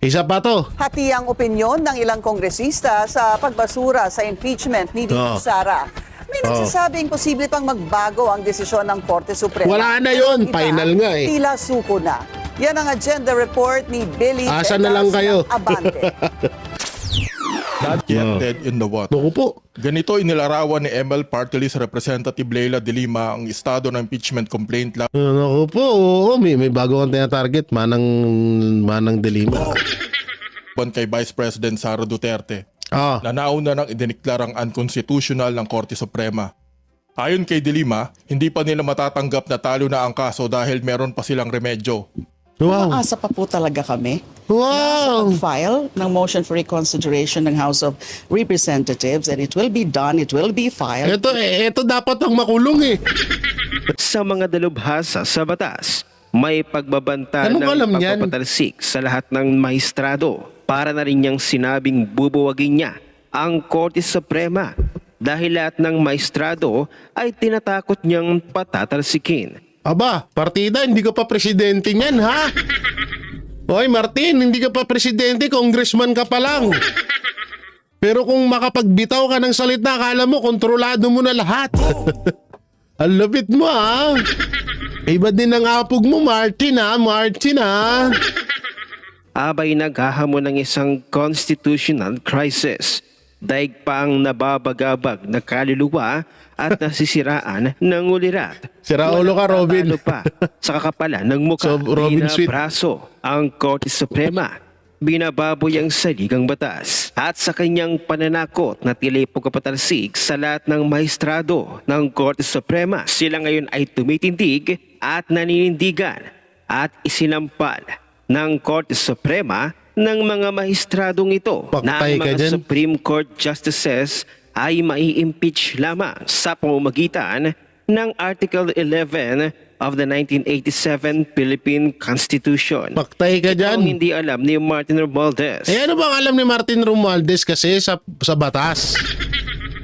Isa pa to. Hati ang opinyon ng ilang kongresista sa pagbasura sa impeachment ni VP Sara. May nagsasabing posible pang magbago ang desisyon ng Korte Suprema. Wala na yun, final nga eh. Tila suko na. Yan ang agenda report ni Billy Asa na lang kayo. Abante. Not yet dead in the water. Naku po. Ganito inilarawan ni ML Party List Representative Leila De Lima ang estado ng impeachment complaint laban. Naku po, oo, may bago kang tina-target, Manang De Lima. Kay Vice President Sara Duterte. Na nauna nang idiniklarang unconstitutional ng Korte Suprema. Ayon kay De Lima, hindi pa nila matatanggap na talo na ang kaso dahil meron pa silang remedyo. Wow. Umaasa pa po talaga kami. Wow! File ng motion for reconsideration ng House of Representatives and it will be done, it will be filed. Ito dapat ang makulong eh. Sa mga dalubhasa sa batas, may pagbabanta ng pagpapatalsik sa lahat ng maestrado. Para na rin niyang sinabing bubuwagin niya ang Korte Suprema dahil lahat ng maestrado ay tinatakot niyang patatalsikin. Aba, partida, hindi ka pa presidente niyan, ha? Hoy, Martin, hindi ka pa presidente, congressman ka pa lang. Pero kung makapagbitaw ka ng salita, akala mo, kontrolado mo na lahat. Ang lapit mo, ha? Iba din ang apog mo, Martin, ha? Martin, ha? Abay naghahamon ng isang constitutional crisis. Daig pa ang nababagabag na kaluluwa at nasisiraan ng ulirat. Sira ulo ka, Robin. Pa sa kakapalan ng mukha, binabraso ang Korte Suprema. Binababoy ang saligang batas. At sa kanyang pananakot na tila pagpapatalsik sa lahat ng maestrado ng Korte Suprema, sila ngayon ay tumitindig at naninindigan at isinampal ng Korte Suprema ng mga mahistradong ito na ang mga Supreme Court Justices ay mai-impeach lamang sa pamamagitan ng Article 11 of the 1987 Philippine Constitution. Paktay ka dyan. Ito ang hindi alam ni Martin Romualdez. Ano bang alam ni Martin Romualdez kasi sa batas?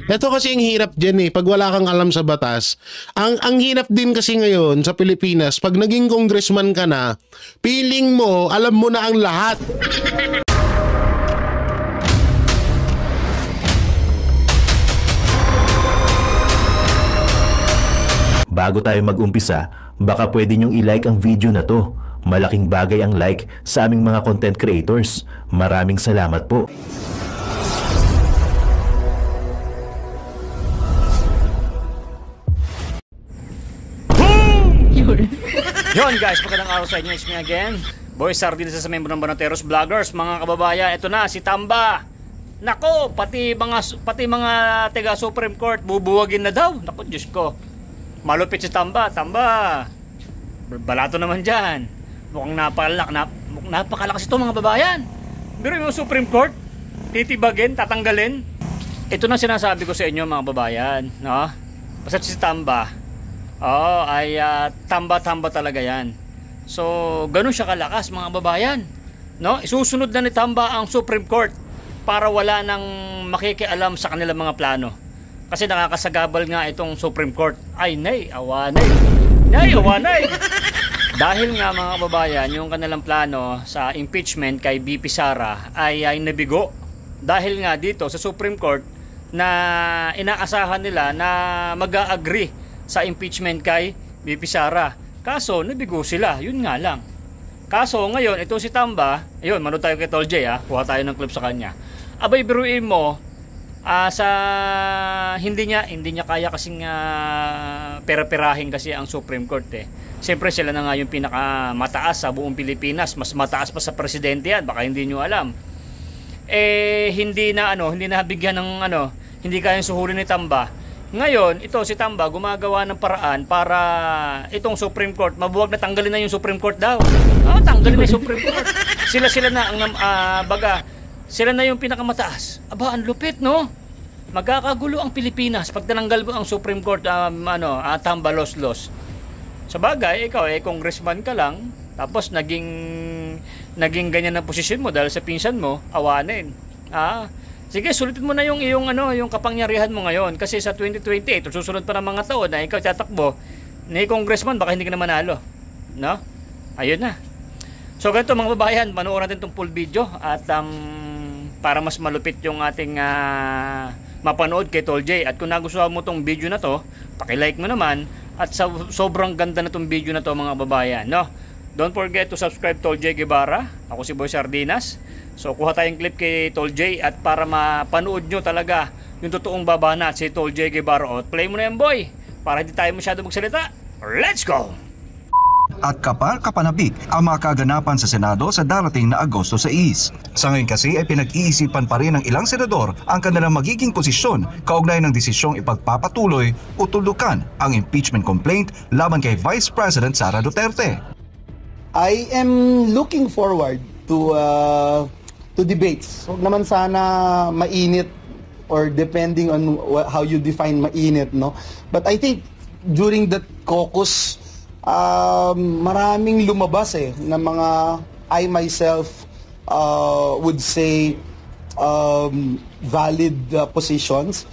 Ito kasi ang hirap dyan eh, pag wala kang alam sa batas. Ang hirap din kasi ngayon sa Pilipinas, pag naging congressman ka na, feeling mo, alam mo na ang lahat. Bago tayo mag-umpisa, baka pwede nyong i-like ang video na to. Malaking bagay ang like sa aming mga content creators. Maraming salamat po. Yon guys, magandang araw sa inyo. It's me again, Boy Sardines sa membro ng Banoteros Vloggers. Mga kababayan, ito na si Tamba. Nako, pati mga taga Supreme Court bubuwagin na daw. Nako, Diyos ko. Malupit si Tamba. Tamba, balato naman dyan. Mukhang napakalakas ito mga babayan. Pero yung Supreme Court, titibagin, tatanggalin. Ito na sinasabi ko sa inyo mga babayan, no? Basta si Tamba, ay tamba-tamba talaga yan. So, ganun siya kalakas mga babayan, no? Isusunod na ni Tamba ang Supreme Court para wala nang makikialam sa kanilang mga plano. Kasi nakakasagabal nga itong Supreme Court. Ay, nay, awanay. Nay, awanay. Dahil nga mga babayan, yung kanilang plano sa impeachment kay VP Sara ay nabigo. Dahil nga dito sa Supreme Court na inaasahan nila na mag-a-agree sa impeachment kay VP Sara. Kaso, nabigo sila. Yun nga lang. Kaso, ngayon, ito si Tamba, ayun, manood tayo kay Tol J, kuha tayo ng clip sa kanya. Abay, biruin mo, hindi niya kaya kasing pera-perahin kasi ang Supreme Court eh. Siyempre, sila na nga yung pinakamataas sa buong Pilipinas. Mas mataas pa sa presidente yan. Baka hindi nyo alam. Hindi na bigyan ng hindi kayang suhurin ni Tamba. Ngayon, ito si Tamba gumagawa ng paraan para itong Supreme Court, mabuwag na tanggalin na yung Supreme Court daw. Tanggalin na yung Supreme Court. Sila na ang sila na yung pinakamataas. Aba, ang lupit, no? Magkakagulo ang Pilipinas pag tinanggal mo ang Supreme Court, Tamba los. Sa bagay, ikaw congressman ka lang, tapos naging ganyan ang posisyon mo dahil sa pinsan mo, awanin. Sige, sulitin mo na yung kapangyarihan mo ngayon kasi sa 2028 susunod pa ng mga taon na ikaw tatakbo ni congressman, baka hindi ka na manalo, no? Ayun na. So ganito mga babayan, panoorin natin itong full video at para mas malupit yung ating mapanood kay Tol J. At kung nagustuhan mo itong video na to, paki-like mo naman. At sobrang ganda na itong video na to mga babayan, no? Don't forget to subscribe Tol J Guevara. Ako si Boy Sardinas. So kuha tayong clip kay Tol J at para mapanood nyo talaga yung totoong babanat si Tol J Guevara. O, play mo na yan boy, para hindi tayo masyado magsalita. Let's go! At kapal kapanabik ang mga kaganapan sa Senado sa darating na Agosto 6. Sa ngayon kasi ay pinag-iisipan pa rin ng ilang senador ang kanilang magiging posisyon kaugnay ng desisyong ipagpapatuloy o tulukan ang impeachment complaint laban kay Vice President Sara Duterte. I am looking forward to debates. Huwag naman sana mainit or depending on how you define mainit, no? But I think during that caucus, maraming lumabas na mga I myself would say valid positions.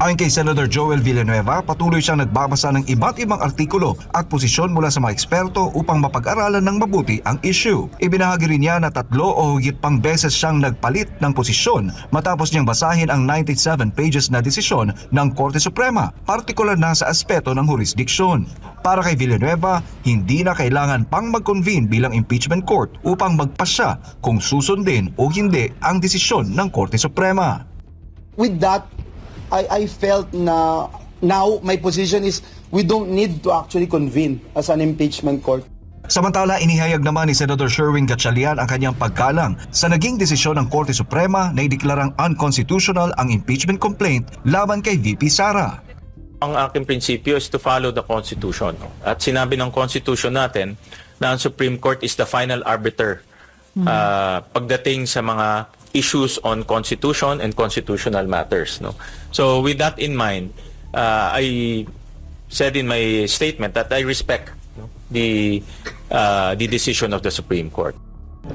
Ayon kay Senator Joel Villanueva, patuloy siyang nagbabasa ng iba't ibang artikulo at posisyon mula sa mga eksperto upang mapag-aralan ng mabuti ang issue. Ibinahagi rin niya na 3 o higit pang beses siyang nagpalit ng posisyon matapos niyang basahin ang 97 pages na desisyon ng Korte Suprema, partikular na sa aspeto ng jurisdiksyon. Para kay Villanueva, hindi na kailangan pang mag-convene bilang impeachment court upang magpasya kung susundin o hindi ang desisyon ng Korte Suprema. With that, I felt na now my position is we don't need to actually convene as an impeachment court. Samantala, inihayag naman ni Senator Sherwin Gatchalian ang kanyang paggalang sa naging desisyon ng Korte Suprema na ideklarang unconstitutional ang impeachment complaint laban kay VP Sara. Ang aking prinsipyo is to follow the Constitution. At sinabi ng Constitution natin na ang Supreme Court is the final arbiter pagdating sa mga issues on constitution and constitutional matters, no? So with that in mind, I said in my statement that I respect the decision of the Supreme Court.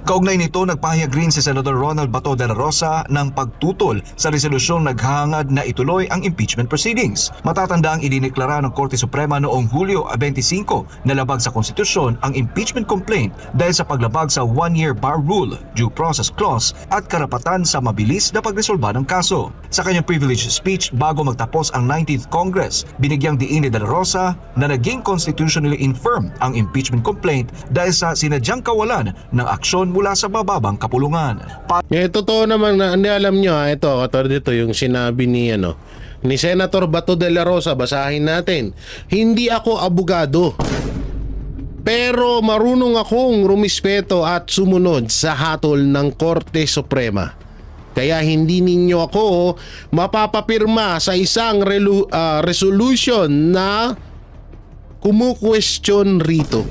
Kaugnay nito, nagpahayag rin si Senator Ronald Bato de la Rosa ng pagtutol sa resolusyong naghahangad na ituloy ang impeachment proceedings. Matatanda ang idineklara ng Korte Suprema noong Hulyo 25 na labag sa konstitusyon ang impeachment complaint dahil sa paglabag sa 1-year bar rule, due process clause at karapatan sa mabilis na pagresolba ng kaso. Sa kanyang privileged speech bago magtapos ang 19th Congress, binigyang diin ni de la Rosa na naging constitutionally infirm ang impeachment complaint dahil sa sinadyang kawalan ng aksyon mula sa bababang kapulungan. Totoo naman na alam nyo ito dito yung sinabi ni Senator Bato de la Rosa, basahin natin. Hindi ako abogado, pero marunong akong rumispeto at sumunod sa hatol ng Korte Suprema. Kaya hindi ninyo ako mapapapirma sa isang resolution na kumukwestiyon rito.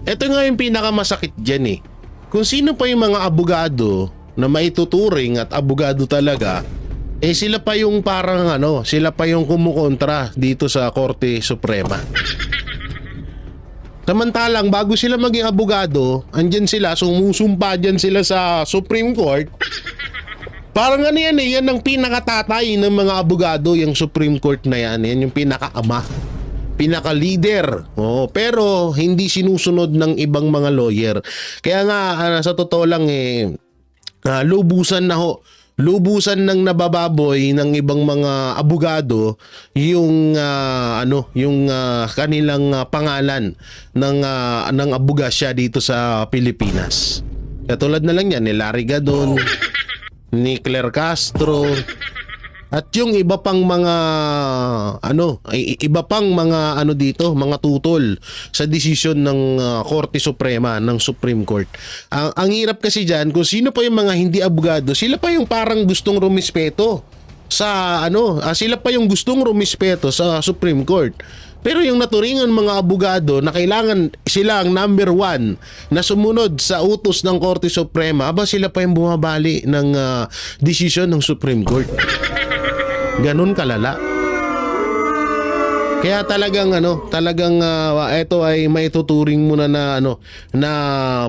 Ito nga yung pinakamasakit dyan Kung sino pa yung mga abogado na maituturing at abogado talaga, sila pa yung parang sila pa yung kumukontra dito sa Korte Suprema. Samantalang bago sila maging abogado, andyan sila, sumusumpa dyan sila sa Supreme Court. Parang yan ang pinakatatay ng mga abogado, yung Supreme Court na yan yung pinakaama, pinaka-leader. Pero hindi sinusunod ng ibang mga lawyer. Kaya nga sa totoo lang lubusan nang nabababoy ng ibang mga abogado yung kanilang pangalan ng abogasya dito sa Pilipinas. Katulad na lang yan ni Larry Gadon, ni Claire Castro, at yung iba pang mga mga tutol sa desisyon ng Korte Suprema, ng Supreme Court. Ang hirap kasi diyan, kung sino pa yung mga hindi abogado, sila pa yung parang gustong rumispeto sa sila pa yung gustong rumispeto sa Supreme Court. Pero yung naturingan mga abogado na kailangan sila ang number 1 na sumunod sa utos ng Korte Suprema, sila pa yung bumabali ng desisyon ng Supreme Court. Ganun kalala. Kaya talagang ito ay maituturing mo na na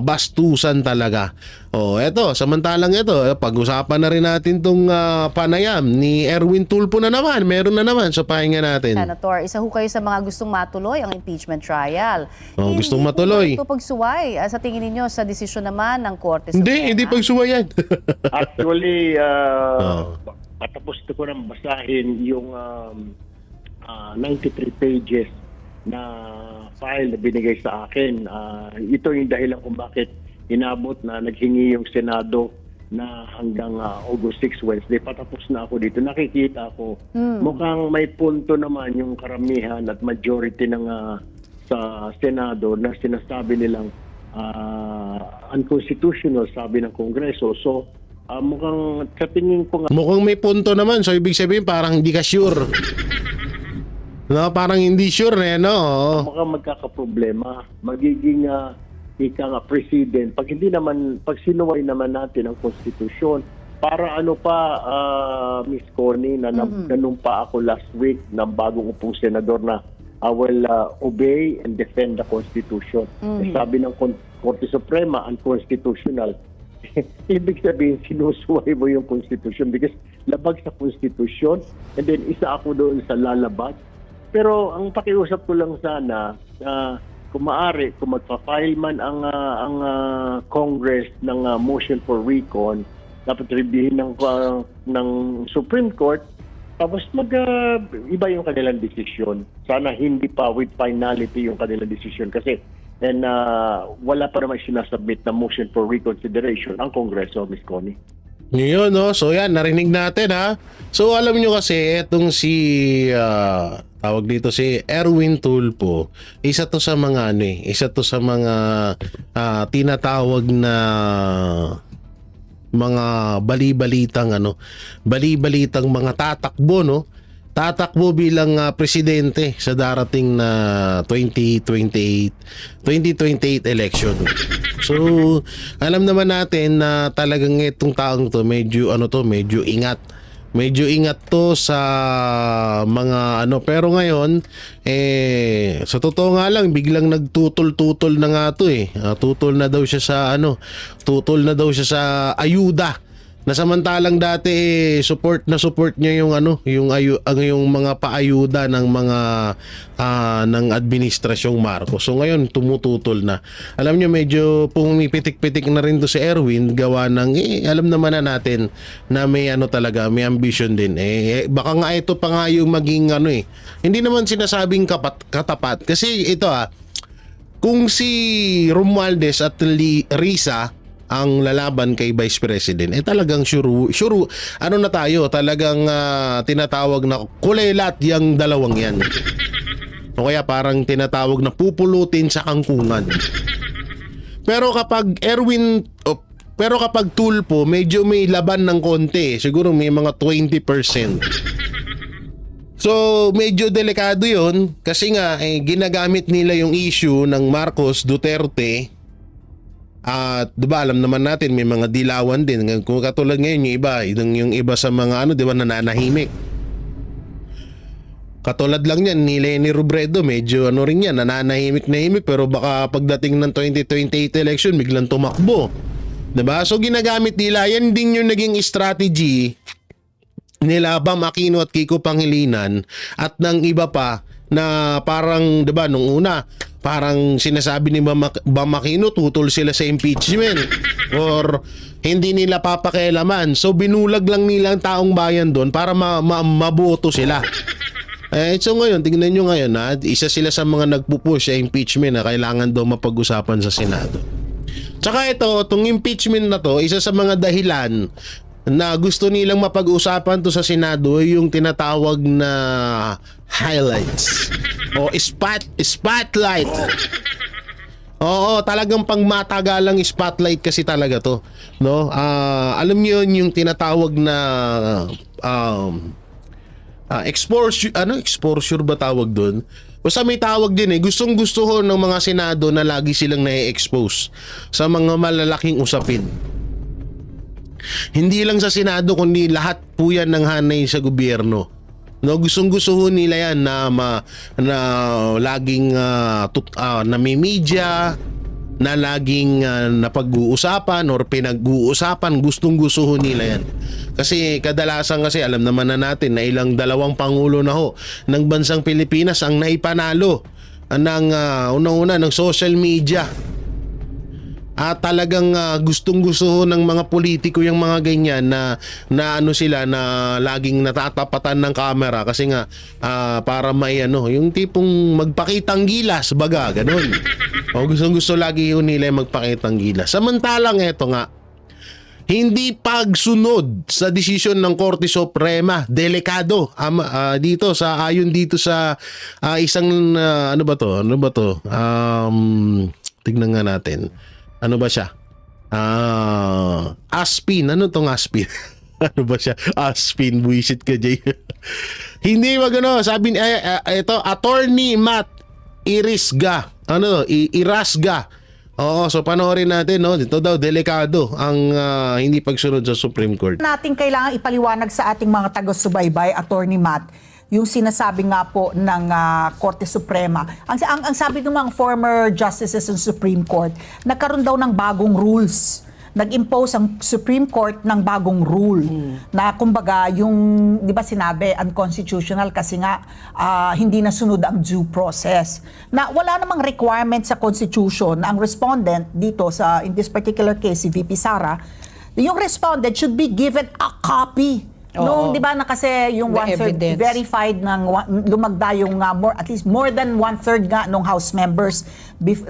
bastusan talaga. Eto, samantalang ito, pag-usapan na rin natin tong panayam ni Erwin Tulfo na naman. Meron na naman sa pahinga natin. Senator, isa ho kayo sa mga gustong matuloy ang impeachment trial. Gustong matuloy. Ito pagsuway sa tingin ninyo sa desisyon naman ng Korte Suprema? Hindi pagsuway yan. Actually, patapos ko nang basahin yung 93 pages na file na binigay sa akin. Ito yung dahilan kung bakit inabot na naghingi yung Senado na hanggang August 6, Wednesday. Patapos na ako dito. Nakikita ko mukhang may punto naman yung karamihan at majority ng sa Senado na sinasabi nilang unconstitutional, sabi ng Kongreso. So, mukhang sa tingin ko nga... Mukhang may punto naman. So, ibig sabihin parang hindi ka sure. No, parang hindi sure Mukhang magkakaproblema. Magiging ika nga president, pag sinuway naman natin ang konstitusyon, para Miss Connie, nanumpa ako last week ng bagong upong senador na I will obey and defend the Constitution. Sabi ng Korte Suprema, unconstitutional. Ibig sabihin, sinusuway mo yung Constitution because labag sa Constitution, and then isa ako doon sa lalabag. Pero ang pakiusap ko lang sana, kung maaari, kung magpa-file man ang Congress ng motion for recon, dapat reviewin ng Supreme Court, tapos iba yung kanilang desisyon. Sana hindi pa with finality yung kanilang desisyon kasi wala pa naman sinasubmit na motion for reconsideration ang Kongreso, Ms. Connie. Yun, so yan, narinig natin So alam nyo kasi, itong si tawag dito si Erwin Tulfo, isa to sa mga tinatawag na mga bali-balitang mga tatakbo bilang presidente sa darating na 2028 election. So alam naman natin na talagang itong taong to medyo ingat. Medyo ingat to sa mga pero ngayon sa totoo nga lang biglang nagtutol-tutol na nga to tutol na daw siya sa ayuda. Na samantalang dati support niya yung yung mga paayuda ng mga ng administrasyong Marcos. So ngayon tumututol na. Alam niyo medyo pumipitik-pitik na rin to si Erwin gawa ng alam naman na natin na may talaga, may ambition din. Baka nga ito pa nga yung maging hindi naman sinasabing katapat kasi ito kung si Romualdez at Risa ang lalaban kay Vice President talagang sure na tayo talagang tinatawag na kulelat yung dalawang yan o kaya parang tinatawag na pupulutin sa kangkungan. Pero kapag kapag Tulfo medyo may laban ng konti, siguro may mga 20%. So medyo delikado yon kasi nga ginagamit nila yung issue ng Marcos Duterte. At diba alam naman natin may mga dilawan din kung katulad ngayon yung iba sa mga diba nananahimik. Katulad lang yan ni Leni Robredo, medyo rin yan, nananahimik pero baka pagdating ng 2028 election biglang tumakbo. Diba? So ginagamit nila, yan din yung naging strategy nila Bam Aquino at Kiko Pangilinan at ng iba pa na parang diba nung una parang sinasabi ni Bam Aquino tutol sila sa impeachment or hindi nila papakialaman. So binulag lang nila ang taong bayan doon para maboto sila. So ngayon, tingnan nyo ngayon isa sila sa mga nagpupush sa impeachment na kailangan daw mapag-usapan sa Senado. Tsaka itong impeachment na to, isa sa mga dahilan na gusto nilang mapag-usapan to sa Senado yung tinatawag na highlights o spotlight. Oo, talagang pangmatagalang spotlight kasi talaga to, no? Alam niyo yung tinatawag na exposure ba tawag doon? Basta may tawag din gustong-gusto ng mga Senado na lagi silang na-expose sa mga malalaking usapin. Hindi lang sa Senado kundi lahat po yan ng hanay sa gobyerno. No, gustong-gusto ho nila yan na laging namimedya, na laging napag-uusapan or pinag-uusapan, gustong-gusto ho nila yan. Kasi kadalasan kasi alam naman na natin na ilang dalawang pangulo na ho ng bansang Pilipinas ang naipanalo ng unang-una ng social media. At talagang gustong-gusto ng mga politiko yung mga ganyan na ano sila na laging natatapatan ng camera kasi nga para may yung tipong magpakitang gilas baga, ganun. O gustong-gusto lagi yun nila magpakitang gilas. Samantalang eto nga, hindi pagsunod sa desisyon ng Korte Suprema, delikado ayon dito sa isang ano ba to? Tignan nga natin. Ano ba siya? Aspin. Ano tong Aspin? Ano ba siya? Aspin. Buisit ka, Jay. Hindi magano. Sabi ito, Attorney Matt Irisga. Irasga. Oo, so panoorin natin, no? Ito daw, delikado ang hindi pagsunod sa Supreme Court. Natin kailangan ipaliwanag sa ating mga taga-subaybay, Attorney Matt, yung sinasabi nga po ng Korte Suprema. Ang sabi ng mga former justices ng Supreme Court, nagkaroon daw ng bagong rules. Nag-impose ang Supreme Court ng bagong rule na kumbaga yung, di ba sinabi, unconstitutional kasi nga hindi nasunod ang due process. Na wala namang requirement sa Constitution na ang respondent dito in this particular case, si VP Sara, yung respondent should be given a copy. Nung, di ba, na kasi yung one-third verified ng lumagda yung at least more than one-third nga nung House members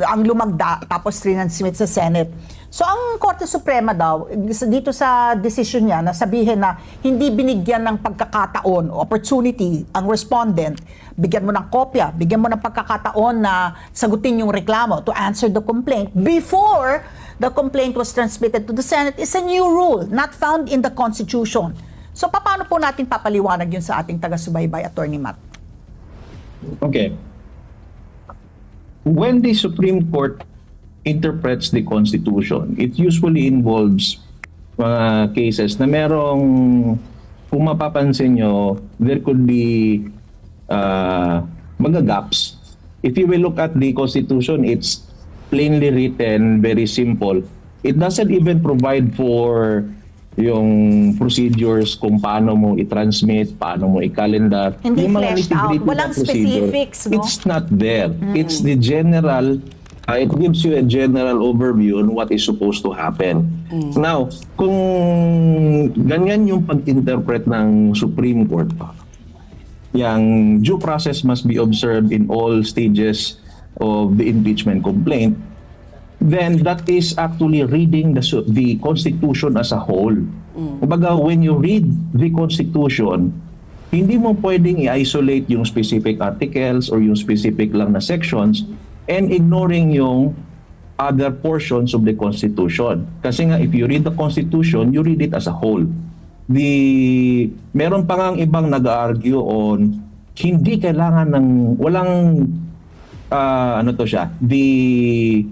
ang lumagda, tapos transmit sa Senate. So, ang Korte Suprema daw, dito sa decision niya, na sabihin na hindi binigyan ng pagkakataon, opportunity, ang respondent, bigyan mo ng kopya, bigyan mo ng pagkakataon na sagutin yung reklamo to answer the complaint before the complaint was transmitted to the Senate is a new rule, not found in the Constitution. So, paano po natin papaliwanag yun sa ating taga-subaybay, Attorney Matt? Okay. When the Supreme Court interprets the Constitution, it usually involves mga cases na merong, kung mapapansin nyo, there could be mga gaps. If you will look at the Constitution, it's plainly written, very simple. It doesn't even provide for yung procedures kung paano mo i-transmit, paano mo i-calendar. Hindi fleshed out. Walang specifics, no? It's not there. It's the general, it gives you a general overview on what is supposed to happen. Now, kung ganyan yung pag-interpret ng Supreme Court, yung due process must be observed in all stages of the impeachment complaint, then that is actually reading the Constitution as a whole. Kumbaga, when you read the Constitution, hindi mo pwedeng i-isolate yung specific articles or yung specific lang na sections and ignoring yung other portions of the Constitution. Kasi nga, if you read the Constitution, you read it as a whole. Meron pa nga ibang nag-argue on hindi kailangan ng walang the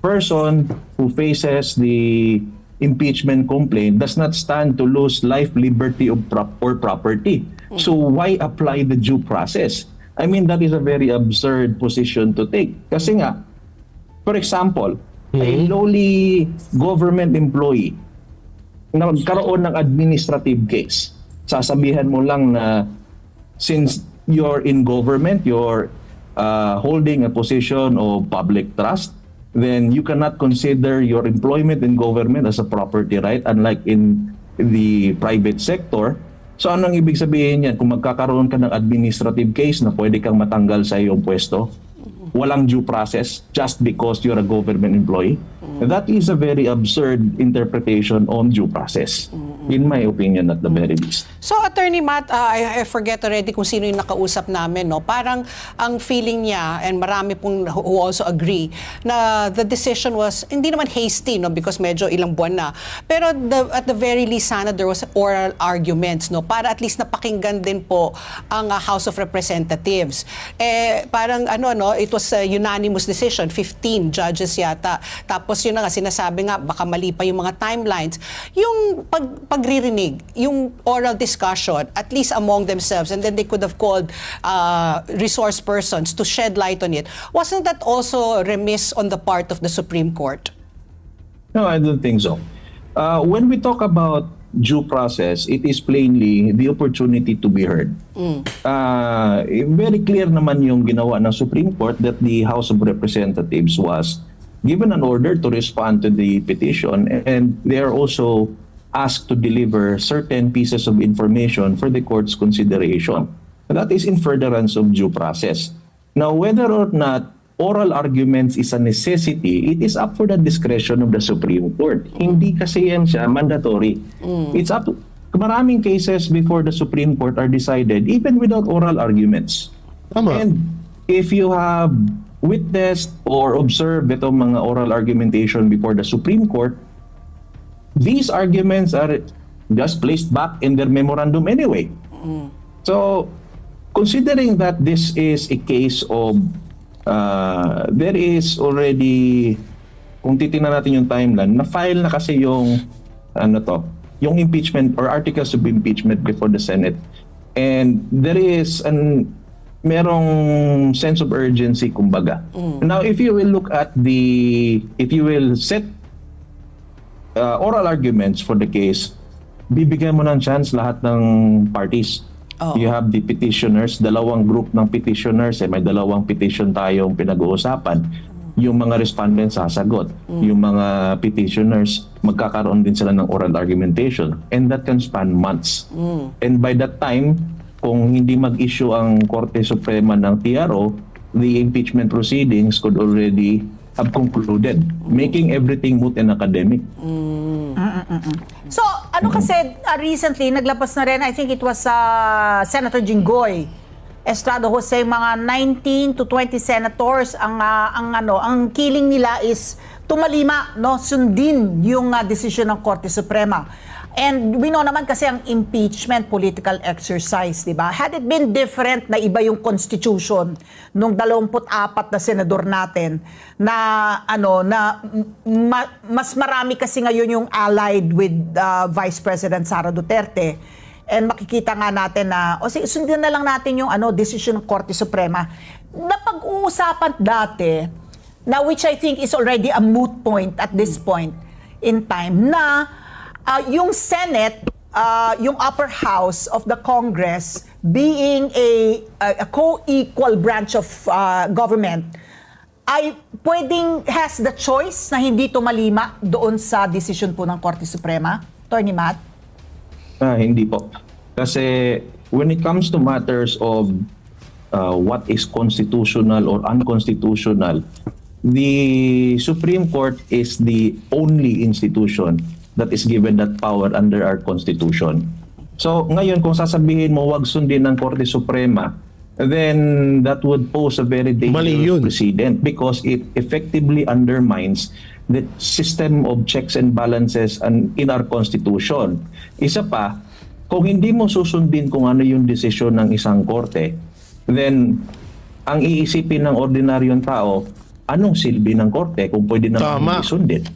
person who faces the impeachment complaint does not stand to lose life, liberty, or property. So why apply the due process? I mean, that is a very absurd position to take. Kasi nga, for example, a lowly government employee na magkaroon ng administrative case, sasabihan mo lang na since you're in government, you're holding a position of public trust, then you cannot consider your employment in government as a property right, unlike in the private sector. So anong ibig sabihin yan? Kung magkakaroon ka ng administrative case na pwede kang matanggal sa iyong pwesto, walang due process just because you're a government employee, that is a very absurd interpretation on due process. In my opinion, at the very least. So, Attorney Matt, I forget already kung sino yung nakausap namin, no? Parang ang feeling niya, and marami pong who also agree, na the decision was, hindi naman hasty, no? Because medyo ilang buwan na. Pero at the very least, sana there was oral arguments, no? Para at least napakinggan din po ang House of Representatives. Parang, it was a unanimous decision, 15 judges yata. Tapos, Tapos yun na nga, sinasabi nga, baka mali pa yung mga timelines. Yung pagririnig, yung oral discussion, at least among themselves, and then they could have called resource persons to shed light on it. Wasn't that also remiss on the part of the Supreme Court? No, I don't think so. When we talk about due process, it is plainly the opportunity to be heard. Very clear naman yung ginawa ng Supreme Court that the House of Representatives was given an order to respond to the petition, and they are also asked to deliver certain pieces of information for the court's consideration. That is in furtherance of due process. Now, whether or not oral arguments is a necessity, it is up for the discretion of the Supreme Court. Hindi kasi yan siya mandatory. It's up to, maraming cases before the Supreme Court are decided even without oral arguments. And if you have witnessed or observed itong mga oral argumentation before the Supreme Court, these arguments are just placed back in their memorandum anyway. So, considering that this is a case of there is already, kung titingnan natin yung timeline, na-file na kasi yung yung impeachment or articles of impeachment before the Senate. And there is merong sense of urgency, kumbaga. Now, if you will look at if you will set oral arguments for the case, bibigyan mo ng chance lahat ng parties. You have the petitioners, dalawang group ng petitioners, may dalawang petition tayong pinag-uusapan. Yung mga respondents sasagot. Yung mga petitioners, magkakaroon din sila ng oral argumentation. And that can span months. And by that time, kung hindi mag-issue ang Korte Suprema ng TRO, the impeachment proceedings could already have concluded, making everything moot and academic. So, kasi recently naglabas na rin, I think it was Senator Jinggoy Estrada Jose, mga 19 to 20 senators ang killing nila is tumalima, sundin yung desisyon ng Korte Suprema. And we know naman kasi ang impeachment political exercise, di ba? Had it been different na iba yung constitution nung 24 na senador natin na mas marami kasi ngayon yung allied with Vice President Sara Duterte. And makikita nga natin na sundin na lang natin yung decision ng Korte Suprema. Napag-uusapan dati na which I think is already a moot point at this point in time na yung Senate, yung upper house of the Congress being a co-equal branch of government, ay has the choice na hindi tumalima doon sa decision po ng Korte Suprema? Attorney Matt? Hindi po. Kasi when it comes to matters of what is constitutional or unconstitutional, the Supreme Court is the only institution that is given that power under our Constitution. So ngayon, kung sasabihin mo wag sundin ng Korte Suprema, then that would pose a very dangerous precedent because it effectively undermines the system of checks and balances in our Constitution. Isa pa, kung hindi mo susundin kung ano yung desisyon ng isang korte, then ang iisipin ng ordinaryong tao, anong silbi ng korte kung pwede naman isundin?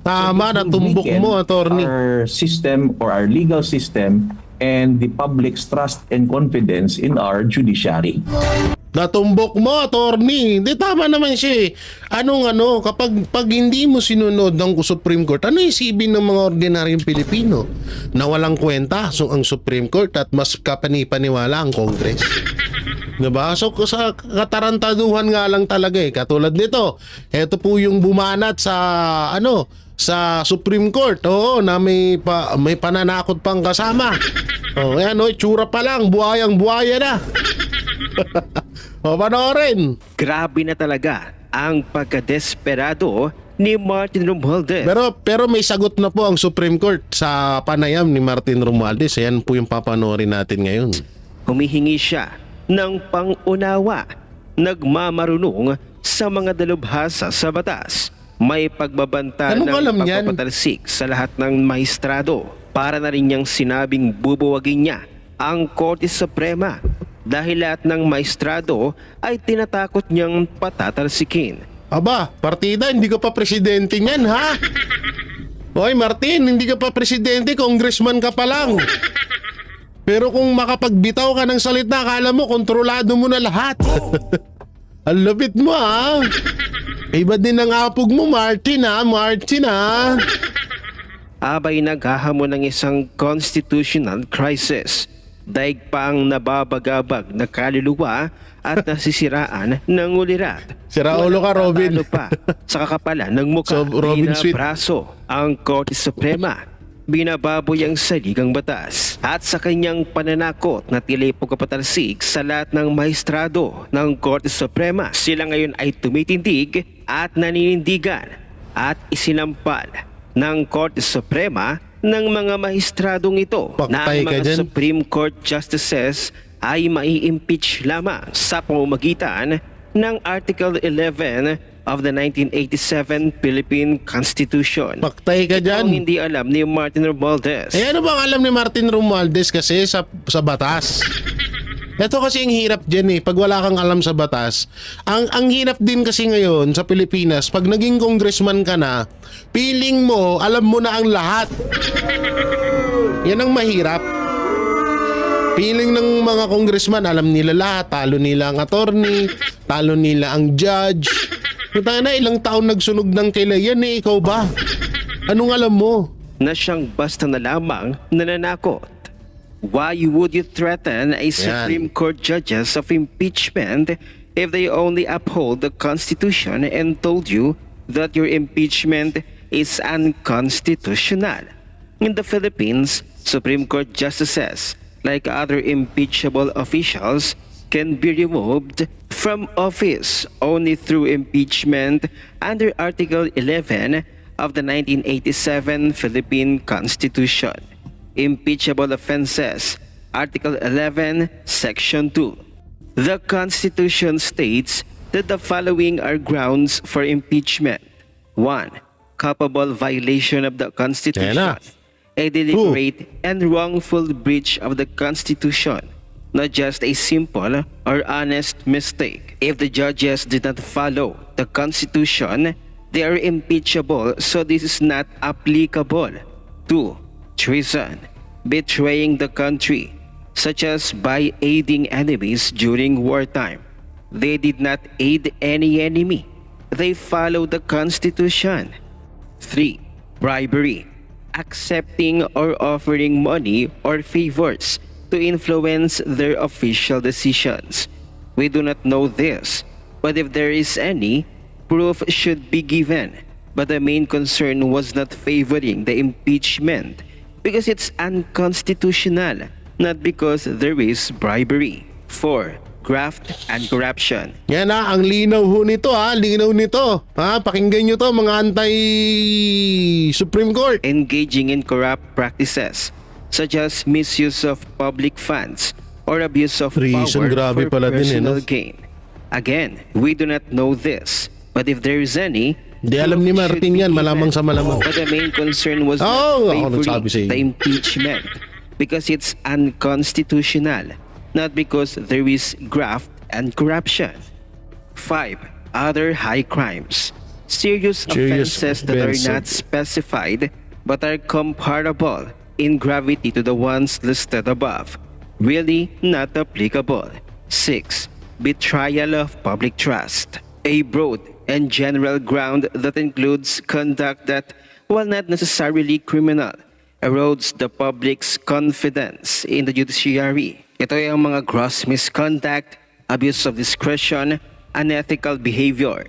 Tama, natumbok mo, attorney. Our system or our legal system and the public's trust and confidence in our judiciary. Natumbok mo, attorney. Hindi, tama naman siya eh. Kapag hindi mo sinunod ng Supreme Court, ano isipin ng mga ordinaryong Pilipino? Na walang kwenta ang Supreme Court at mas kapanipaniwala ang Congress. Diba? So sa katarantaduhan nga lang talaga eh. Katulad nito, eto po yung bumanat sa Supreme Court. Oo, na may pananakot pang kasama. Ayan, tsura pa lang, buhayang-buhaya na. Panoorin. Grabe na talaga ang pagkadesperado ni Martin Romualdez. Pero may sagot na po ang Supreme Court sa panayam ni Martin Romualdez. Ayan po yung papanoorin natin ngayon. Humihingi siya ng pang-unawa, nagmamarunong sa mga dalubhasa sa batas. May pagbabanta ng pagpapatalsik sa lahat ng maestrado. Para na rin niyang sinabing bubuwagin niya ang Korte Suprema dahil lahat ng maestrado ay tinatakot niyang patatalsikin. Aba, partida, hindi ka pa presidente niyan, ha? Hoy, Martin, hindi ka pa presidente, congressman ka pa lang. Pero kung makapagbitaw ka ng salita, akala mo, kontrolado mo na lahat. Ang lapit mo, ha? Iba din ang apog mo, Martin, ha? Martin, ha? Abay naghahamon ng isang constitutional crisis. Daig pa ang nababagabag na kaluluwa at nasisiraan ng ulirat. Sira ulo ka, Robin. Pa sa kakapalan ng mukha, binabraso ang Korte Suprema. Binababoy ang saligang batas at sa kanyang pananakot na tila pagpapatalsik sa lahat ng maestrado ng Korte Suprema. Sila ngayon ay tumitindig at naninindigan at isinampal ng Korte Suprema ng mga mahistradong ito na ang mga Supreme Court Justices ay mai-impeach lamang sa pamamagitan ng Article 11 of the 1987 Philippine Constitution. Paktay ka dyan. Kung hindi alam ni Martin Romualdez. Ano bang alam ni Martin Romualdez kasi sa batas? Ito kasi ang hirap dyan pag wala kang alam sa batas. Ang hirap din kasi ngayon sa Pilipinas, pag naging congressman ka na, feeling mo, alam mo na ang lahat. Yan ang mahirap. Feeling ng mga congressman, alam nila lahat. Talo nila ang attorney, talo nila ang judge. Punta na, ilang taon nagsunog ng kilayan ikaw ba? Anong alam mo? Na siyang basta na lamang nananakot. Why would you threaten a Supreme Court judges of impeachment if they only uphold the Constitution and told you that your impeachment is unconstitutional? In the Philippines, Supreme Court justices, like other impeachable officials, can be removed from office only through impeachment under Article 11 of the 1987 Philippine Constitution. Impeachable offenses, Article 11, Section 2. The Constitution states that the following are grounds for impeachment. 1. Culpable violation of the Constitution. A deliberate and wrongful breach of the Constitution, not just a simple or honest mistake. If the judges did not follow the Constitution, they are impeachable, so this is not applicable. 2. Treason, betraying the country, such as by aiding enemies during wartime. They did not aid any enemy. They followed the Constitution. 3. Bribery, accepting or offering money or favors to influence their official decisions. We do not know this, but if there is any, proof should be given. But the main concern was not favoring the impeachment because it's unconstitutional, not because there is bribery. 4. Graft and corruption. Yan ang linaw ho nito linaw nito. Pakinggan nyo to mga anti-Supreme Court. Engaging in corrupt practices such as misuse of public funds or abuse of power for personal gain. Again, we do not know this, but if there is any, di alam ni Martin yan, malamang sa malamang. But the main concern was not favoring the impeachment because it's unconstitutional, not because there is graft and corruption. 5. Other high crimes. Serious offenses that are not specified but are comparable in gravity to the ones listed above. Really not applicable. 6. Betrayal of public trust. A broad and general ground that includes conduct that, while not necessarily criminal, erodes the public's confidence in the judiciary. Ito ay ang mga gross misconduct, abuse of discretion, unethical behavior.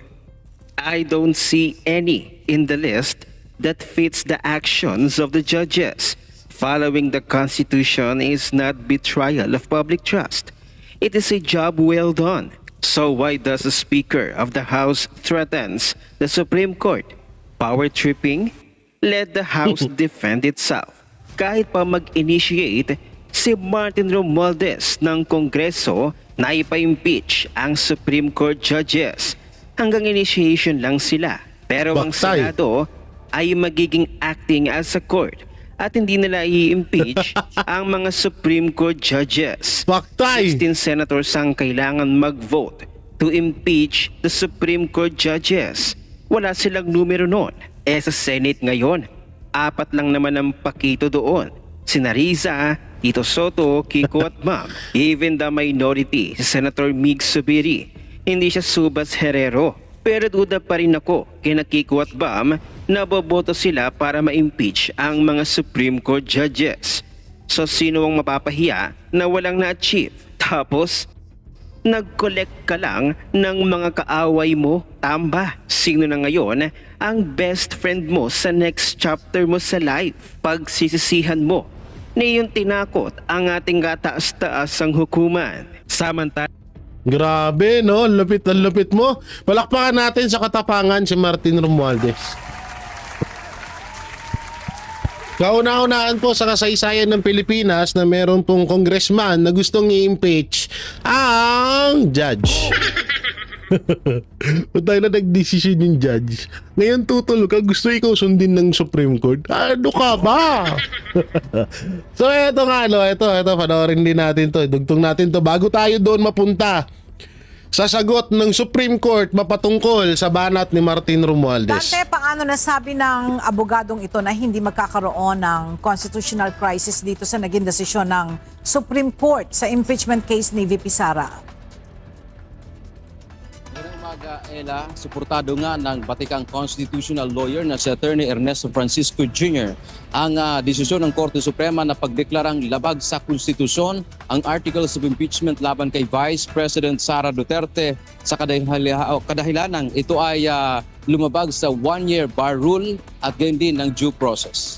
I don't see any in the list that fits the actions of the judges. Following the Constitution is not betrayal of public trust. It is a job well done. So why does the Speaker of the House threatens the Supreme Court? Power tripping? Let the House defend itself. Kahit pa mag-initiate si Martin Romualdez ng Kongreso na ipa-impeach ang Supreme Court judges, hanggang initiation lang sila. Pero ang Senado ay magiging acting as a court at hindi nila i-impeach ang mga Supreme Court judges. 16 senators ang kailangan mag-vote to impeach the Supreme Court judges. Wala silang numero noon. Sa Senate ngayon, 4 lang naman ang pakito doon. Sina Riza, Tito Soto, Kiko at Ma'am. Even the minority, si Senator Mig Zubiri, hindi siya Subas Herrero. Pero duda pa rin ako kina Kiko at Bam na boboto sila para ma-impeach ang mga Supreme Court judges. So sino ang mapapahiya na walang na-achieve? Tapos, nag-collect ka lang ng mga kaaway mo, Tamba. Sino na ngayon ang best friend mo sa next chapter mo sa life? Pagsisisihan mo na yung tinakot ang ating kataas-taasang hukuman. Samantala, grabe, no? Ang lupit mo. Palakpakan natin sa katapangan si Martin Romualdez. Kauna-unaan po sa kasaysayan ng Pilipinas na meron pong congressman na gustong i-impeach ang judge. Patay na nag-decision yung judge. Ngayon tutol ka, gusto ikaw sundin ng Supreme Court? Ano ka ba? So eto nga, no? Ito, panoorin din natin to. Dugtong natin to bago tayo doon mapunta sa sagot ng Supreme Court mapatungkol sa banat ni Martin Romualdez. Dante, paano nasabi ng abogadong ito na hindi magkakaroon ng constitutional crisis dito sa naging desisyon ng Supreme Court sa impeachment case ni VP Sara? Ella, suportado nga ng batikang constitutional lawyer na si Attorney Ernesto Francisco Jr. ang desisyon ng Korte Suprema na pagdeklarang labag sa konstitusyon ang articles of impeachment laban kay Vice President Sara Duterte sa kadahilanang ito ay lumabag sa one-year bar rule at gayon din ng due process.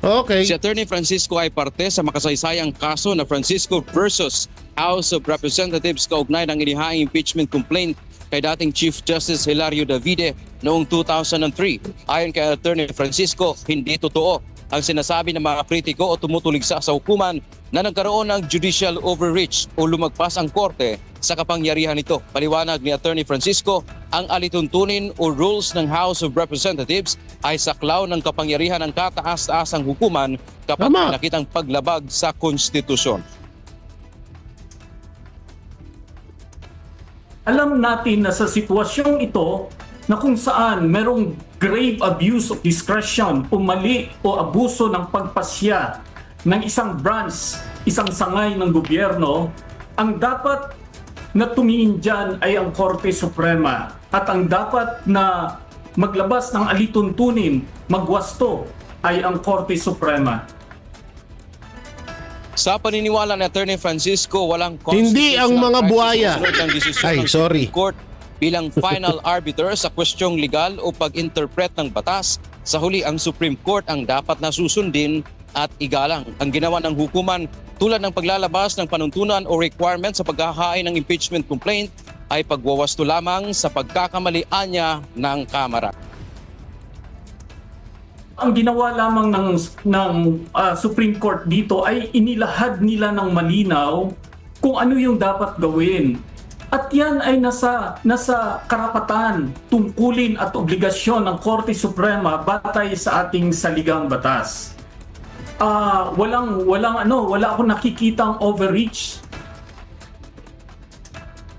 Okay. Si Attorney Francisco ay parte sa makasaysayang kaso na Francisco versus House of Representatives kaugnay ng inihaing impeachment complaint kay dating Chief Justice Hilario Davide noong 2003. Ayon kay Attorney Francisco, hindi totoo ang sinasabi ng mga kritiko o tumutuligsa sa hukuman na nagkaroon ng judicial overreach o lumagpas ang korte sa kapangyarihan nito. Paliwanag ni Attorney Francisco, ang alituntunin o rules ng House of Representatives ay saklaw ng kapangyarihan ng kataas-taasang hukuman kapag nakitang paglabag sa konstitusyon. Alam natin na sa sitwasyong ito na kung saan merong grave abuse of discretion o mali o abuso ng pagpasya ng isang branch, isang sangay ng gobyerno, ang dapat na tumingin dyan ay ang Korte Suprema at ang dapat na maglabas ng alituntunin, magwasto ay ang Korte Suprema. Sa paniniwala ni Attorney Francisco, walang hindi ang mga buhaya. Ay, sorry. Court bilang final arbiter sa kwestyong legal o pag-interpret ng batas. Sa huli, ang Supreme Court ang dapat na susundin at igalang. Ang ginawa ng hukuman tulad ng paglalabas ng panuntunan o requirement sa paghahain ng impeachment complaint ay pagwawasto lamang sa pagkakamalian niya ng Kamara. Ang ginawa lamang ng Supreme Court dito ay inilahad nila ng malinaw kung ano yung dapat gawin. At yan ay nasa karapatan, tungkulin at obligasyon ng Korte Suprema batay sa ating saligang batas. Wala akong nakikitang overreach.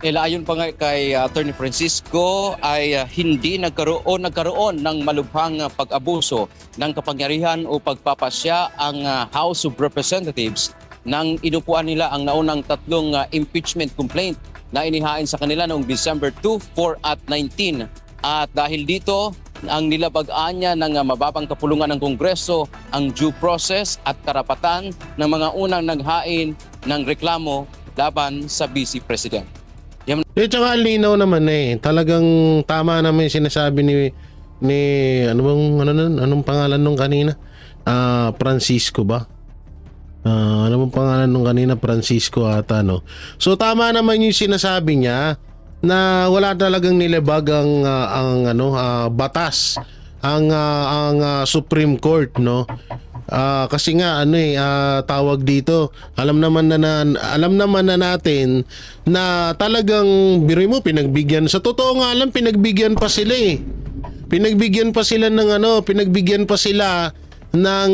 Ayon pa nga kay Attorney Francisco ay hindi nagkaroon ng malubhang pag-abuso ng kapangyarihan o pagpapasya ang House of Representatives nang inupuan nila ang naunang 3 impeachment complaint na inihain sa kanila noong December 2, 4 at 19. At dahil dito, ang nilabagaan niya ng mababang kapulungan ng Kongreso ang due process at karapatan ng mga unang naghain ng reklamo laban sa Vice President. Tsaka linaw naman talagang tama naman yung sinasabi ni anong pangalan nung kanina? Francisco ba? Ano bang pangalan nung kanina? Francisco ata, no? So tama naman yung sinasabi niya na wala talagang nilabag ang batas ang Supreme Court, no? Kasi nga tawag dito, alam naman na natin na talagang biro mo pinagbigyan, sa totoo nga lang pinagbigyan pa sila pinagbigyan pa sila ng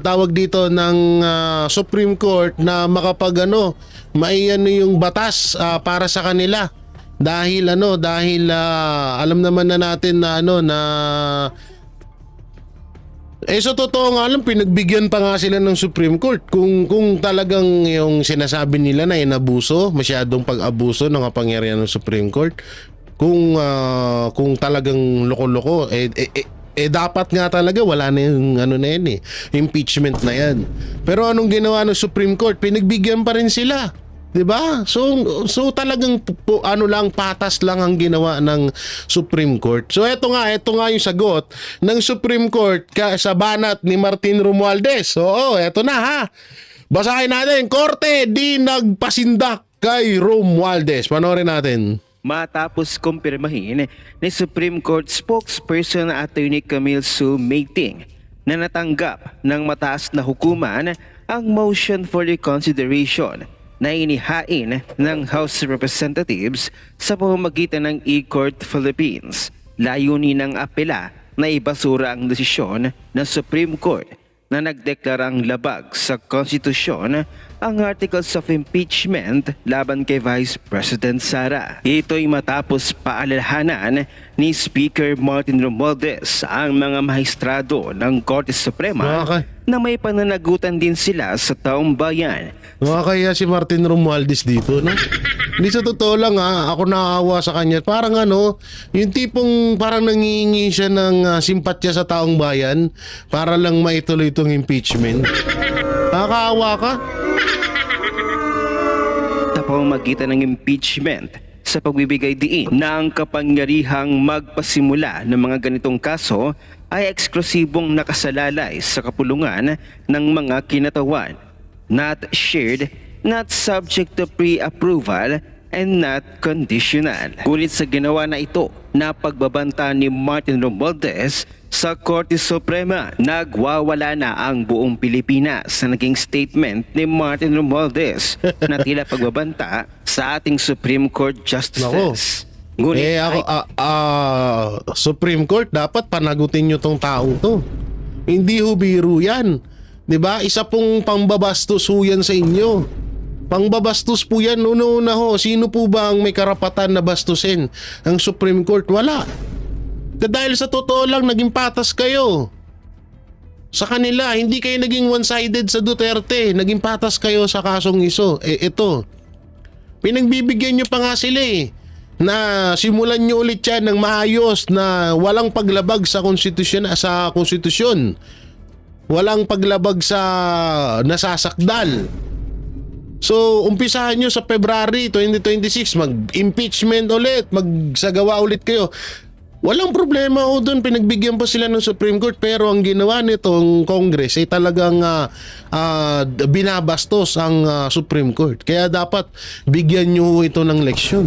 tawag dito ng Supreme Court na makapag maiano yung batas para sa kanila dahil alam naman na natin na sa totoo nga lang pinagbigyan pa nga sila ng Supreme Court kung talagang yung sinasabi nila na inabuso, masyadong pag-abuso ng kapangyarihan ng Supreme Court, kung talagang loko-loko dapat nga talaga wala na yung impeachment na yan. Pero anong ginawa ng Supreme Court? Pinagbigyan pa rin sila. 'Di ba? So talagang patas lang ang ginawa ng Supreme Court. So ito nga yung sagot ng Supreme Court sa banat ni Martin Romualdez. Oo, ito na ha. Basahin natin. Korte di nagpasindak kay Romualdez. Panoorin natin. Matapos kumpirmahin ni Supreme Court spokesperson Attorney Camille Sue Meiting na natanggap ng mataas na hukuman ang motion for reconsideration na inihain ng House of Representatives sa pamamagitan ng E-Court Philippines. Layunin ng apela na ibasura ang desisyon ng Supreme Court na nagdeklarang labag sa konstitusyon ang Articles of Impeachment laban kay Vice President Sara. Ito'y matapos paalalahanan ni Speaker Martin Romualdez ang mga mahistrado ng Korte Suprema na may pananagutan din sila sa taong bayan. Kaya si Martin Romualdez dito, no? Hindi sa totoo lang ako nakaawa sa kanya. Parang yung tipong parang nangihingi siya ng simpatya sa taong bayan para lang maituloy itong impeachment. Nakakaawa ka? Sa pamamagitan ng impeachment sa pagbibigay diin na ang kapangyarihang magpasimula ng mga ganitong kaso ay eksklusibong nakasalalay sa kapulungan ng mga kinatawan, not shared, not subject to pre-approval, and not conditional. Ngunit sa ginawa na ito na pagbabanta ni Martin Romualdez sa Korte Suprema, nagwawala na ang buong Pilipinas sa naging statement ni Martin Romualdez na tila pagbabanta sa ating Supreme Court Justices. Ngunit Supreme Court, dapat panagutin nyo tong taong to. Hindi biro yan. 'Di ba? Isa pong pambabastos yan sa inyo. Pangbabastos po yan. Una-una sino po ba ang may karapatan na bastusin ang Supreme Court? Wala. Dahil sa totoo lang, naging patas kayo sa kanila. Hindi kayo naging one-sided sa Duterte. Naging patas kayo sa kasong ito. Pinagbibigyan nyo pa nga sila na simulan nyo ulit yan ng maayos na walang paglabag sa konstitusyon. Walang paglabag sa nasasakdal. So, umpisahan nyo sa February 2026, mag-impeachment ulit, magsagawa ulit kayo. Walang problema doon, pinagbigyan pa sila ng Supreme Court, pero ang ginawa nitong Congress ay talagang binabastos ang Supreme Court. Kaya dapat bigyan nyo ito ng leksyon.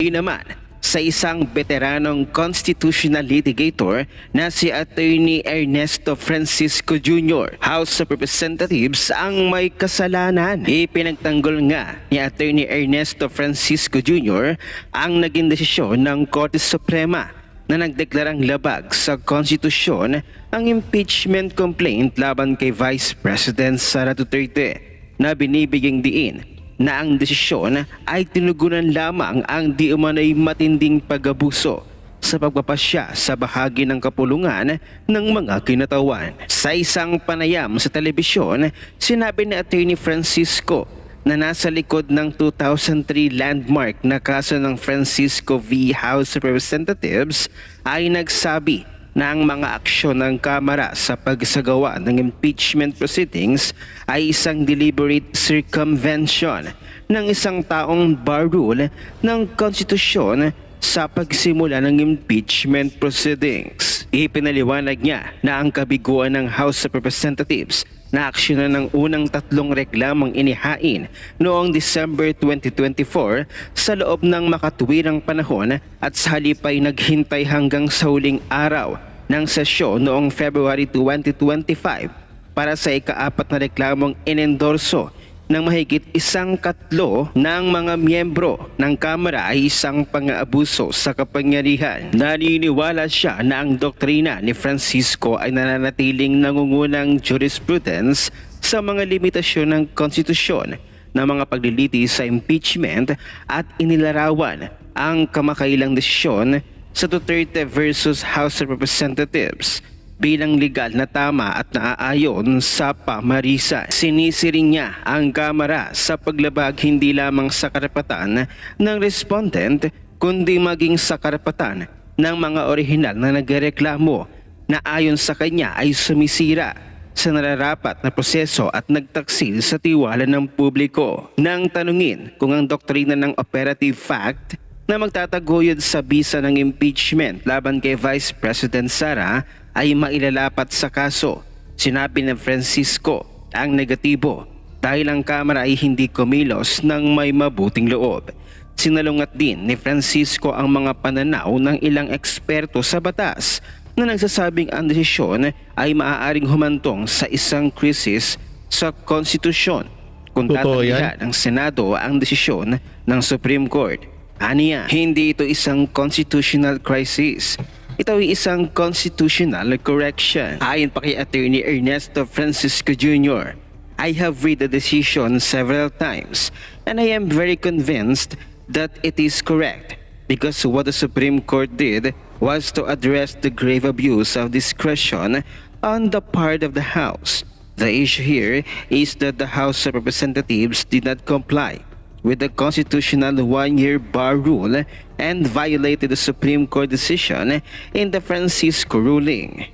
Naman sa isang veteranong constitutional litigator na si Attorney Ernesto Francisco Jr., House of Representatives ang may kasalanan. Ipinagtanggol nga ni Attorney Ernesto Francisco Jr. ang naging desisyon ng Korte Suprema na nagdeklarang labag sa konstitusyon ang impeachment complaint laban kay Vice President Sara Duterte na binibigyang diin na ang desisyon ay tinugunan lamang ang di umano'y matinding pag-abuso sa pagpapasya sa bahagi ng kapulungan ng mga kinatawan. Sa isang panayam sa telebisyon, sinabi ni Attorney Francisco na nasa likod ng 2003 landmark na kaso ng Francisco v. House of Representatives ay nagsabi na ang mga aksyon ng Kamara sa pagsagawa ng impeachment proceedings ay isang deliberate circumvention ng isang taong bar rule ng konstitusyon sa pagsimula ng impeachment proceedings. Ipinaliwanag niya na ang kabiguan ng House of Representatives na aksyonan ng unang 3 reklamong inihain noong December 2024 sa loob ng makatuwirang panahon at sa halip ay naghintay hanggang sa huling araw ng sesyon noong February 2025 para sa ika-4 na reklamong inendorso ng mahigit 1/3 ng mga miyembro ng Kamara ay isang pang-aabuso sa kapangyarihan. Naniniwala siya na ang doktrina ni Francisco ay nananatiling nangungunang jurisprudence sa mga limitasyon ng konstitusyon ng mga paglilitis sa impeachment at inilarawan ang kamakailang desisyon sa Duterte versus House of Representatives bilang legal na tama at naaayon sa pamarisan. Sinisiring niya ang Kamara sa paglabag hindi lamang sa karapatan ng respondent kundi maging sa karapatan ng mga orihinal na nagreklamo na ayon sa kanya ay sumisira sa nararapat na proseso at nagtaksil sa tiwala ng publiko. Nang tanungin kung ang doktrina ng operative fact na magtataguyod sa bisa ng impeachment laban kay Vice President Sara ay mailalapat sa kaso, sinabi ng Francisco ang negatibo dahil ang Kamara ay hindi kumilos ng may mabuting loob. Sinalungat din ni Francisco ang mga pananaw ng ilang eksperto sa batas na nagsasabing ang desisyon ay maaaring humantong sa isang krisis sa konstitusyon kung tatanggihan ng Senado ang desisyon ng Supreme Court. Aniya, hindi ito isang constitutional crisis. Ito ay isang constitutional correction. Ayon pa kay Attorney Ernesto Francisco Jr., I have read the decision several times and I am very convinced that it is correct because what the Supreme Court did was to address the grave abuse of discretion on the part of the House. The issue here is that the House of Representatives did not comply with the constitutional one-year bar rule and violated the Supreme Court decision in the Francisco ruling.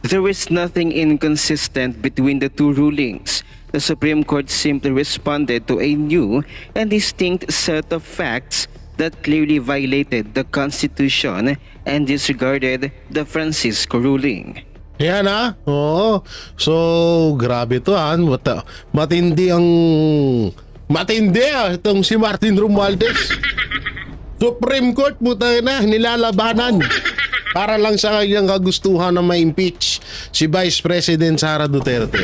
There is nothing inconsistent between the two rulings. The Supreme Court simply responded to a new and distinct set of facts that clearly violated the Constitution and disregarded the Francisco ruling. Yan ha? Oo. So, grabe to ha. Matindi itong si Martin Romualdez. Supreme Court puta na nilalabanan para lang sa kanyang kagustuhan na ma-impeach si Vice President Sara Duterte.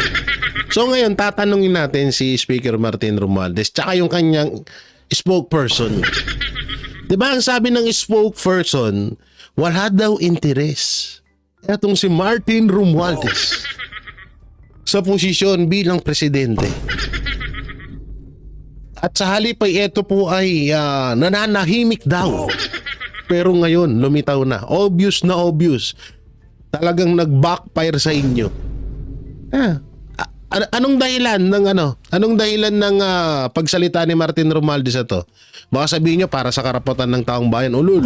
So ngayon tatanungin natin si Speaker Martin Romualdez tsaka yung kanyang spokesperson. Diba ang sabi ng spokesperson, wala daw interes etong si Martin Romualdez sa posisyon bilang presidente. At sa halip ay ito po ay nananahimik daw. Pero ngayon, lumitaw na. Obvious na obvious. Talagang nag-backfire sa inyo. Anong dahilan ng pagsalita ni Martin Romualdez ito? Baka sabihin nyo para sa karapatan ng taong bayan. Ulul.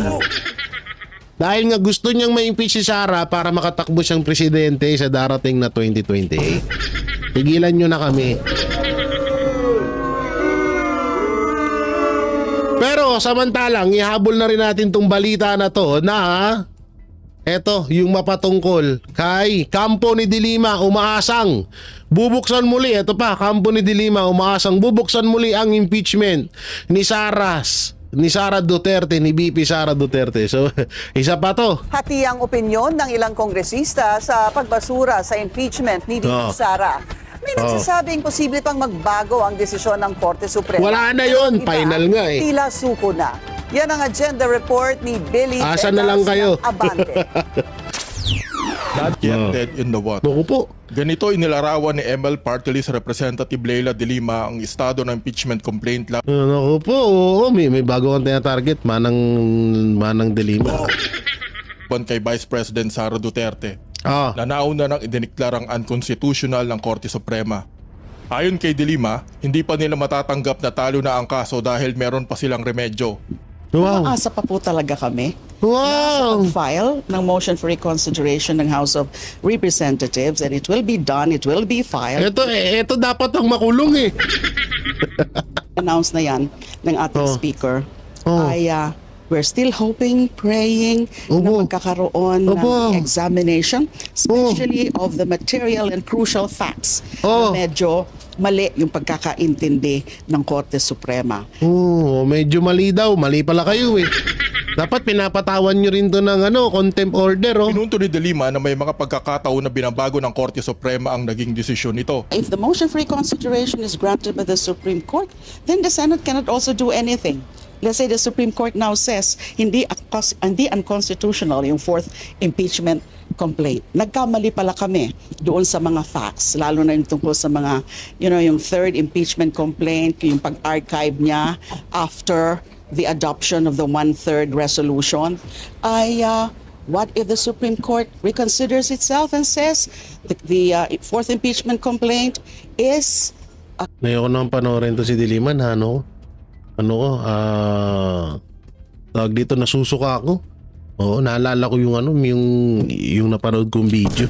Dahil nga gusto niyang ma-impeach si Sara para makatakbo siyang presidente sa darating na 2028. Tigilan nyo na kami. Pero samantalang ihabol na rin natin tong balita na to na eto yung mapatungkol kay Campo ni Dilima umaasang bubuksan muli. Ito pa, Campo ni Dilima umaasang bubuksan muli ang impeachment ni Sara Duterte, ni VP Sara Duterte. So isa pa to. Hati ang opinyon ng ilang kongresista sa pagbasura sa impeachment ni VP Sara. May nagsasabing posible pang magbago ang desisyon ng Korte Suprema. Wala na yun, final nga eh. Tila suko na. Yan ang agenda report ni Billy Asa na lang kayo? Abante. Not yet dead in the water. Naku po. Ganito inilarawan ni ML Party List Representative Leila de Lima ang estado ng impeachment complaint laban. Naku po, oo, may bago kang tinatarget, Manang de Lima. Kay Vice President Sara Duterte. Na nauna nang idineklarang unconstitutional ng Korte Suprema. Ayon kay De Lima, hindi pa nila matatanggap na talo na ang kaso dahil meron pa silang remedyo. Wow. Umaasa pa po talaga kami. Wow. File ng motion for reconsideration ng House of Representatives and it will be done, it will be filed. Ito dapat ang makulong eh. Announce na yan ng ating speaker. We're still hoping, praying na magkakaroon ng examination, especially of the material and crucial facts na medyo mali yung pagkakaintindi ng Korte Suprema. Medyo mali daw. Mali pala kayo eh. Dapat pinapatawan nyo rin to ng contempt order. Pinunto ni De Lima na may mga pagkakataon na binabago ng Korte Suprema ang naging desisyon nito. If the motion for reconsideration is granted by the Supreme Court, then the Senate cannot also do anything. Let's say the Supreme Court now says hindi unconstitutional yung fourth impeachment complaint. Nagkamali pala kami doon sa mga facts, lalo na yung tungkol sa mga, yung third impeachment complaint, yung pag-archive niya after the adoption of the one-third resolution. What if the Supreme Court reconsiders itself and says the fourth impeachment complaint is... Ngayon ko nang panoorin to si De Lima, tawag dito, nasusuka ako. Oo, naalala ko yung napanood kong video.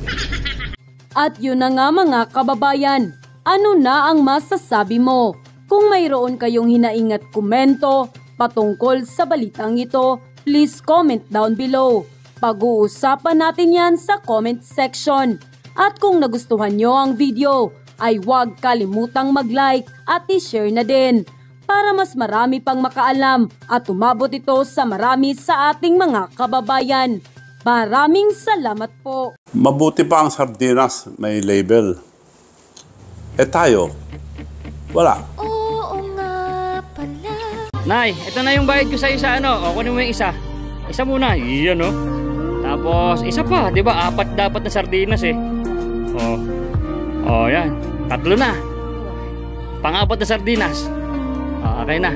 At yun na nga mga kababayan, ano na ang masasabi mo? Kung mayroon kayong hinaing at komento patungkol sa balitang ito, please comment down below. Pag-uusapan natin yan sa comment section. At kung nagustuhan nyo ang video, ay huwag kalimutang mag-like at i-share na din para mas marami pang makaalam at umabot ito sa marami sa ating mga kababayan. Maraming salamat po. Mabuti pa ang sardinas, may label. Tayo, wala. Nay, ito na yung bayad ko sa isa, O, kunin mo yung isa. Isa muna, iyan, Tapos, isa pa, di ba? 4 dapat na sardinas, yan. 3 na. Pang-4 na sardinas. Okay na.